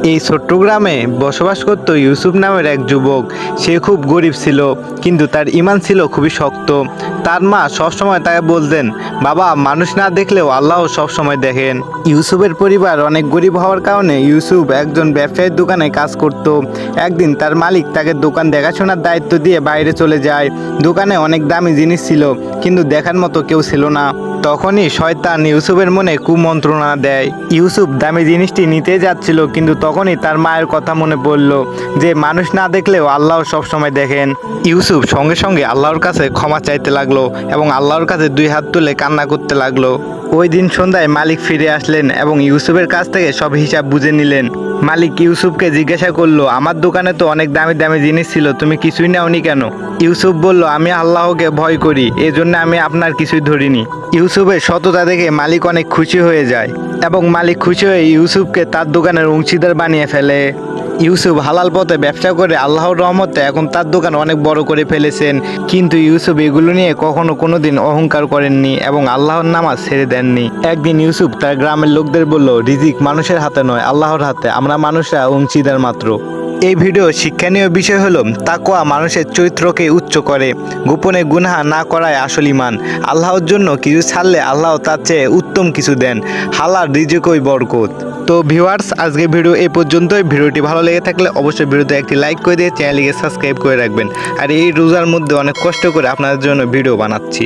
এই ছোট্ট গ্রামে বসবাস করত ইউসুফ নামের এক যুবক। সে খুব গরিব ছিল, কিন্তু তার ঈমান ছিল খুবই শক্ত। তার মা সবসময় তাকে বলতেন, বাবা, মানুষ না দেখলেও আল্লাহ সবসময় দেখেন। ইউসুফের পরিবার অনেক গরিব হওয়ার কারণে ইউসুফ একজন ব্যবসায়ীর দোকানে কাজ করত। একদিন তার মালিক তাকে দোকান দেখাশোনার দায়িত্ব দিয়ে বাইরে চলে যায়। দোকানে অনেক দামি জিনিস ছিল, কিন্তু দেখার মতো কেউ ছিল না। তখনই শয়তান ইউসুফের মনে কুমন্ত্রণা দেয়। ইউসুফ দামি জিনিসটি নিতে যাচ্ছিল, কিন্তু তখনই তার মায়ের কথা মনে পড়ল যে মানুষ না দেখলেও আল্লাহ সবসময় দেখেন। ইউসুফ সঙ্গে সঙ্গে আল্লাহর কাছে ক্ষমা চাইতে লাগলো এবং আল্লাহর কাছে দুই হাত তুলে কান্না করতে লাগলো। ওই দিন সন্ধ্যায় মালিক ফিরে আসলেন এবং ইউসুফের কাছ থেকে সব হিসাব বুঝে নিলেন। মালিক ইউসুফকে জিজ্ঞাসা করলো, আমার দোকানে তো অনেক দামি দামি জিনিস ছিল, তুমি কিছুই নাওনি কেন? ইউসুফ বলল, আমি আল্লাহকে ভয় করি, এজন্য আমি আপনার কিছুই ধরিনি। ইউসুফের সততা দেখে মালিক অনেক খুশি হয়ে যায় এবং মালিক খুশি হয়ে ইউসুফকে তার দোকানের অংশীদার বানিয়ে ফেলে। ইউসুফ হালাল পথে ব্যবসা করে আল্লাহর রহমতে এখন তার দোকান অনেক বড় করে ফেলেছেন। কিন্তু ইউসুফ এগুলো নিয়ে কোনোদিন অহংকার করেননি এবং আল্লাহর নামাজ ছেড়ে দেননি। একদিন ইউসুফ তার গ্রামের লোকদের বলল, রিজিক মানুষের হাতে নয়, আল্লাহর হাতে, আমরা মানুষরা অংশীদার মাত্র। এই ভিডিও শিক্ষণীয় বিষয় হলো, তাকওয়া মানুষের চরিত্রকে উচ্চ করে, গোপনে গুনাহ না করায় আসল ঈমান। আল্লাহর জন্য কিছু ছাড়লে আল্লাহ তার চেয়ে উত্তম কিছু দেন। হালাল রিজিকই বরকত। তো ভিউয়ার্স, আজকে ভিডিও এই পর্যন্তই। ভিডিওটি ভালো লেগে থাকলে অবশ্যই ভিডিওতে একটি লাইক করে দিয়ে চ্যানেলটিকে সাবস্ক্রাইব করে রাখবেন। আর এই রোজার মধ্যে অনেক কষ্ট করে আপনাদের জন্য ভিডিও বানাচ্ছি।